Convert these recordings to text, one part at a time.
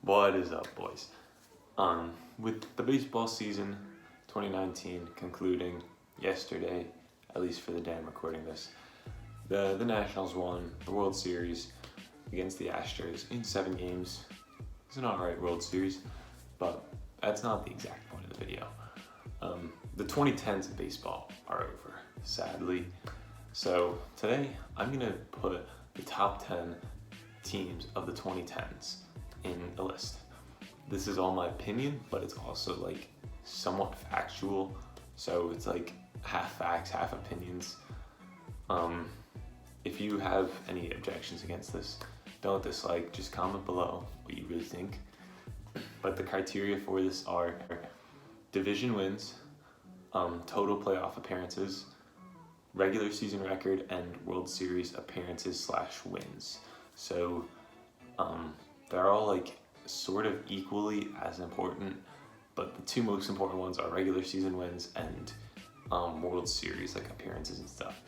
What is up, boys? With the baseball season 2019 concluding yesterday, at least for the day I'm recording this, the Nationals won the World Series against the Astros in 7 games. It's an alright World Series, but that's not the exact point of the video. The 2010s of baseball are over, sadly. So today I'm going to put the top 10 teams of the 2010s in a list. This is all my opinion, but it's also like somewhat factual, so it's like half facts, half opinions. If you have any objections against this, don't dislike, just comment below what you really think. But the criteria for this are division wins, total playoff appearances, regular season record, and World Series appearances / wins. So they're all like sort of equally as important, but the two most important ones are regular season wins and World Series like appearances and stuff.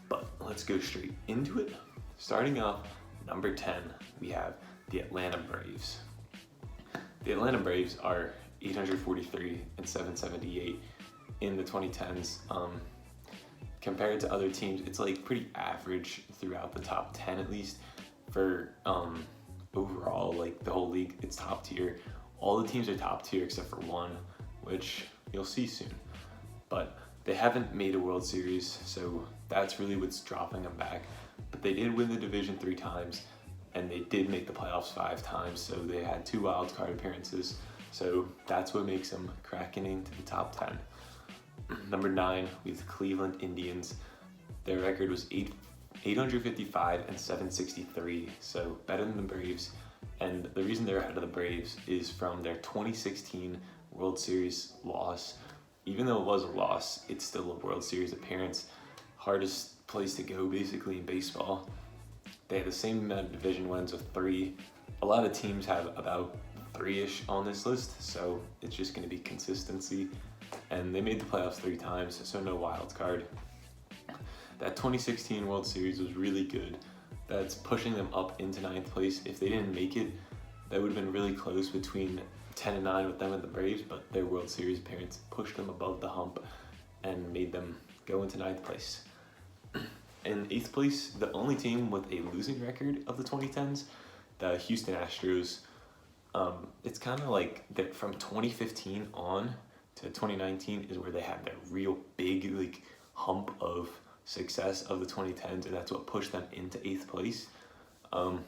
But let's go straight into it. Starting off, number 10, we have the Atlanta Braves. The Atlanta Braves are 843 and 778 in the 2010s. Compared to other teams, it's like pretty average throughout the top 10 at least. For overall, like the whole league, it's top tier. All the teams are top tier except for one, which you'll see soon. But they haven't made a World Series, so that's really what's dropping them back. But they did win the division 3 times, and they did make the playoffs 5 times, so they had 2 wild card appearances. So that's what makes them cracking into the top 10. Number 9, we have the Cleveland Indians. Their record was 855 and 763, so better than the Braves. And the reason they're ahead of the Braves is from their 2016 World Series loss. Even though it was a loss, it's still a World Series appearance. Hardest place to go basically in baseball. They had the same amount of division wins with 3. A lot of teams have about 3-ish on this list, so it's just going to be consistency. And they made the playoffs 3 times, so no wild card. That 2016 World Series was really good. That's pushing them up into 9th place. If they didn't make it, that would have been really close between 10 and 9 with them and the Braves, but their World Series appearance pushed them above the hump and made them go into 9th place. In 8th place, the only team with a losing record of the 2010s, the Houston Astros. It's kind of like that from 2015 on to 2019 is where they had that real big like hump of success of the 2010s, and that's what pushed them into 8th place.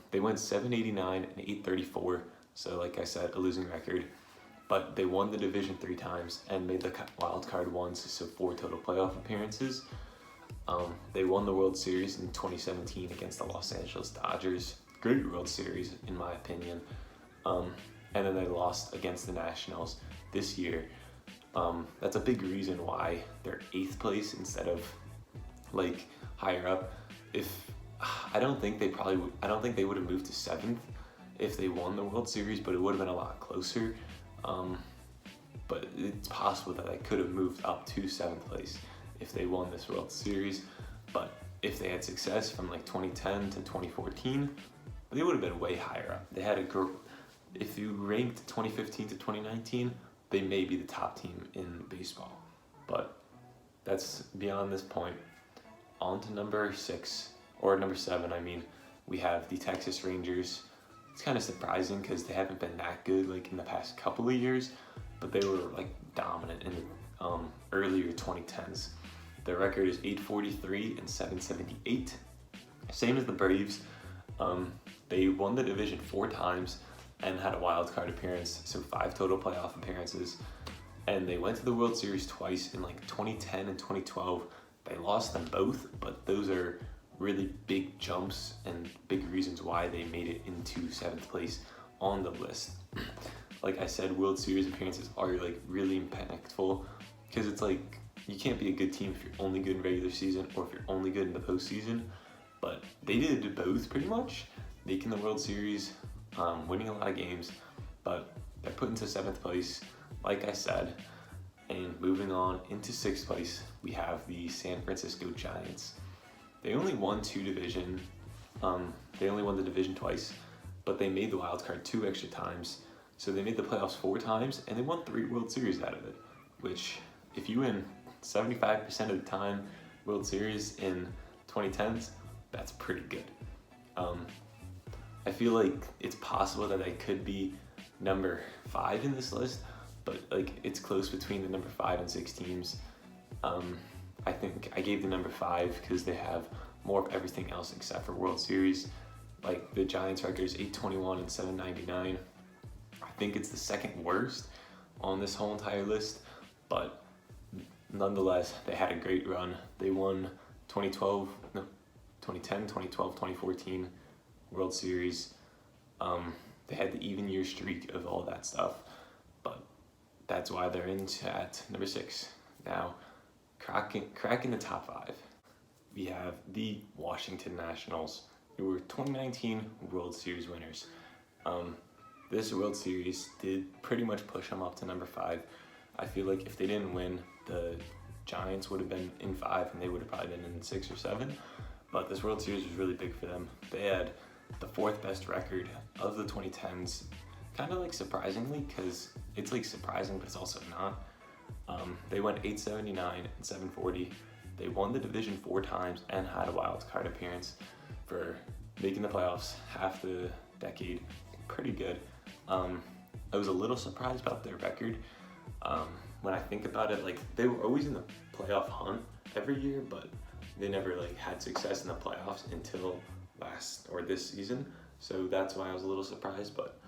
They went 789 and 834, so like I said, a losing record, but they won the division 3 times and made the wild card once, so 4 total playoff appearances. They won the World Series in 2017 against the Los Angeles Dodgers. Great World Series in my opinion. And then they lost against the Nationals this year. That's a big reason why they're 8th place instead of like higher up. I don't think they would have moved to 7th if they won the World Series, but it would have been a lot closer. But it's possible that they could have moved up to 7th place if they won this World Series. But if they had success from like 2010 to 2014, they would have been way higher up. They had if you ranked 2015 to 2019, they may be the top team in baseball. But that's beyond this point. On to number 7, I mean, we have the Texas Rangers. It's kind of surprising because they haven't been that good like in the past couple of years, but they were like dominant in the earlier 2010s. Their record is 843 and 778. Same as the Braves. They won the division 4 times and had a wild card appearance, so 5 total playoff appearances. And they went to the World Series twice in like 2010 and 2012. They lost them both, but those are really big jumps and big reasons why they made it into 7th place on the list. Like I said, World Series appearances are like really impactful because it's like you can't be a good team if you're only good in regular season or if you're only good in the postseason. But they did both pretty much, making the World Series, winning a lot of games, but they're put into 7th place, like I said. And moving on into 6th place, we have the San Francisco Giants. They only won the division twice, but they made the wild card 2 extra times. So they made the playoffs 4 times and they won 3 World Series out of it, which if you win 75% of the time World Series in 2010s, that's pretty good. I feel like it's possible that I could be number 5 in this list, but like it's close between the number 5 and 6 teams. I think I gave the number 5 because they have more of everything else except for World Series. Like the Giants record is 821 and 799. I think it's the second worst on this whole entire list, but nonetheless, they had a great run. They won 2010, 2012, 2014 World Series. They had the even year streak of all that stuff, but that's why they're at number 6. Now, cracking the top 5, we have the Washington Nationals, who were 2019 World Series winners. This World Series did pretty much push them up to number 5. I feel like if they didn't win, the Giants would have been in 5 and they would have probably been in 6 or 7. But this World Series was really big for them. They had the 4th best record of the 2010s, kind of like surprisingly, because it's like surprising, but it's also not. They went 879 and 740. They won the division 4 times and had a wild card appearance for making the playoffs half the decade. Pretty good. I was a little surprised about their record. When I think about it, like they were always in the playoff hunt every year, but they never like had success in the playoffs until this season. So that's why I was a little surprised, but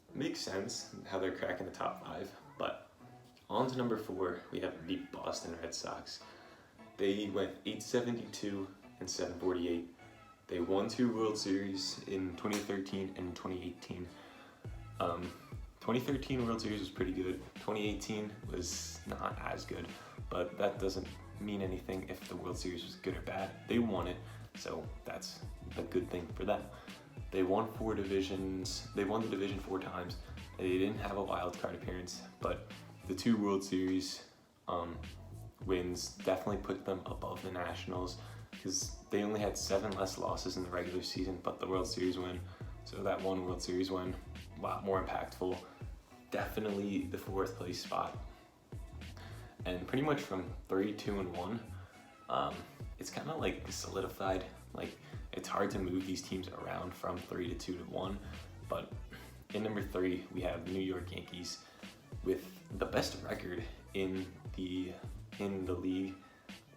it makes sense how they're cracking the top 5. But on to number 4, we have the Boston Red Sox. They went 872 and 748. They won 2 World Series in 2013 and 2018. 2013 World Series was pretty good. 2018 was not as good, but that doesn't mean anything if the World Series was good or bad. They won it, so that's a good thing for them. They won 4 divisions. They won the division 4 times. And they didn't have a wild card appearance, but the 2 World Series wins definitely put them above the Nationals because they only had 7 less losses in the regular season, but the World Series win. So that one World Series win, a lot more impactful. Definitely the 4th place spot. And pretty much from 3, 2, and 1, it's kind of like solidified. Like it's hard to move these teams around from 3 to 2 to 1. But in number 3, we have the New York Yankees with the best record in the league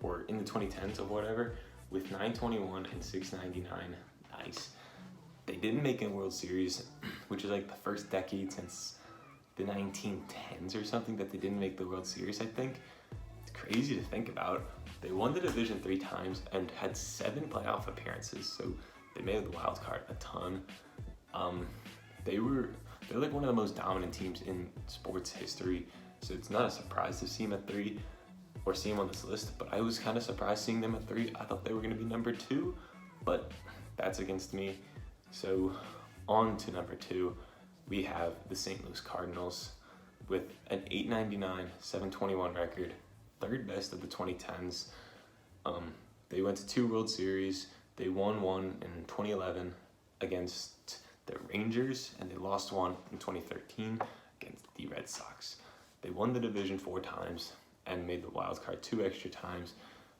or in the 2010s or whatever, with 921 and 699. Nice. They didn't make a World Series, which is like the first decade since the 1910s or something that they didn't make the World Series, I think. It's crazy to think about. They won the division 3 times and had 7 playoff appearances, so they made the wild card a ton. They're like one of the most dominant teams in sports history, so it's not a surprise to see them at 3 or see them on this list, but I was kind of surprised seeing them at 3. I thought they were going to be number 2, but that's against me. So on to number 2, we have the St. Louis Cardinals with an 899, 721 record, 3rd best of the 2010s. They went to 2 World Series. They won 1 in 2011 against the Rangers, and they lost 1 in 2013 against the Red Sox. They won the division 4 times and made the wild card 2 extra times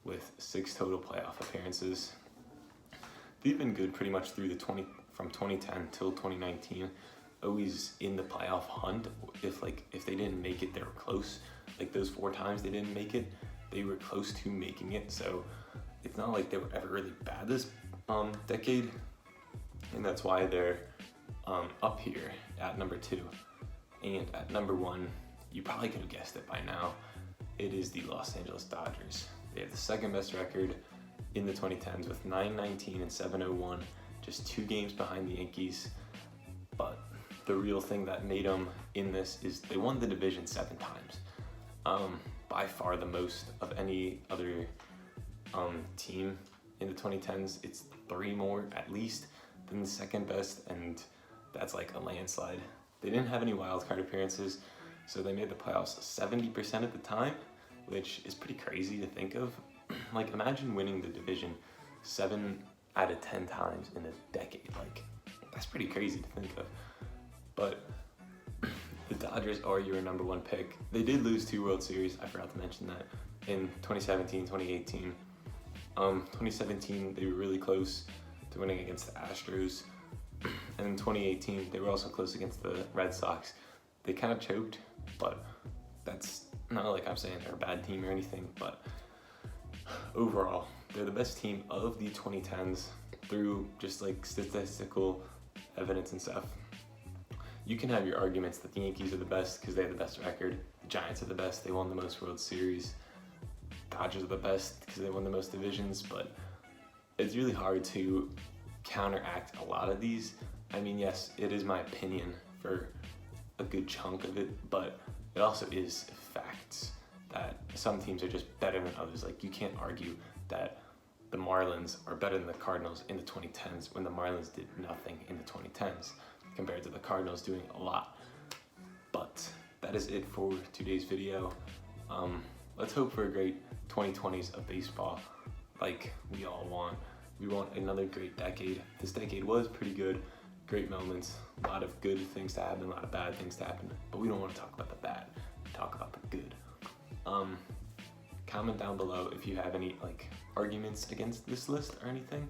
with 6 total playoff appearances. They've been good pretty much through from 2010 till 2019. Always in the playoff hunt. If they didn't make it, they were close. Like those 4 times they didn't make it, they were close to making it. So it's not like they were ever really bad this decade, and that's why they're up here at number 2. And at number 1, you probably could have guessed it by now. It is the Los Angeles Dodgers. They have the 2nd best record in the 2010s with 919 and 701, just 2 games behind the Yankees. But the real thing that made them in this is they won the division 7 times. By far the most of any other team in the 2010s. It's 3 more at least than the 2nd best, and that's like a landslide. They didn't have any wild card appearances, so they made the playoffs 70% of the time, which is pretty crazy to think of. Like imagine winning the division 7 out of 10 times in a decade. Like that's pretty crazy to think of. But The Dodgers are your number one pick. They did lose 2 World Series. I forgot to mention that in 2017, 2018. 2017, they were really close to winning against the Astros. And in 2018, they were also close against the Red Sox. They kind of choked, but that's not like I'm saying they're a bad team or anything, but overall, they're the best team of the 2010s through just like statistical evidence and stuff. You can have your arguments that the Yankees are the best because they have the best record. The Giants are the best, they won the most World Series. Dodgers are the best because they won the most divisions, but it's really hard to counteract a lot of these. I mean, yes, it is my opinion for a good chunk of it, but it also is facts that some teams are just better than others. Like, you can't argue that the Marlins are better than the Cardinals in the 2010s when the Marlins did nothing in the 2010s compared to the Cardinals doing a lot. But that is it for today's video. Let's hope for a great 2020s of baseball like we all want. We want another great decade. This decade was pretty good. Great moments, a lot of good things to happen, a lot of bad things to happen, but we don't want to talk about the bad, talk about the good. Comment down below if you have any like arguments against this list or anything,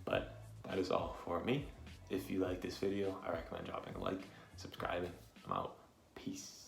but that is all for me. If you like this video, I recommend dropping a like, subscribing. I'm out. Peace.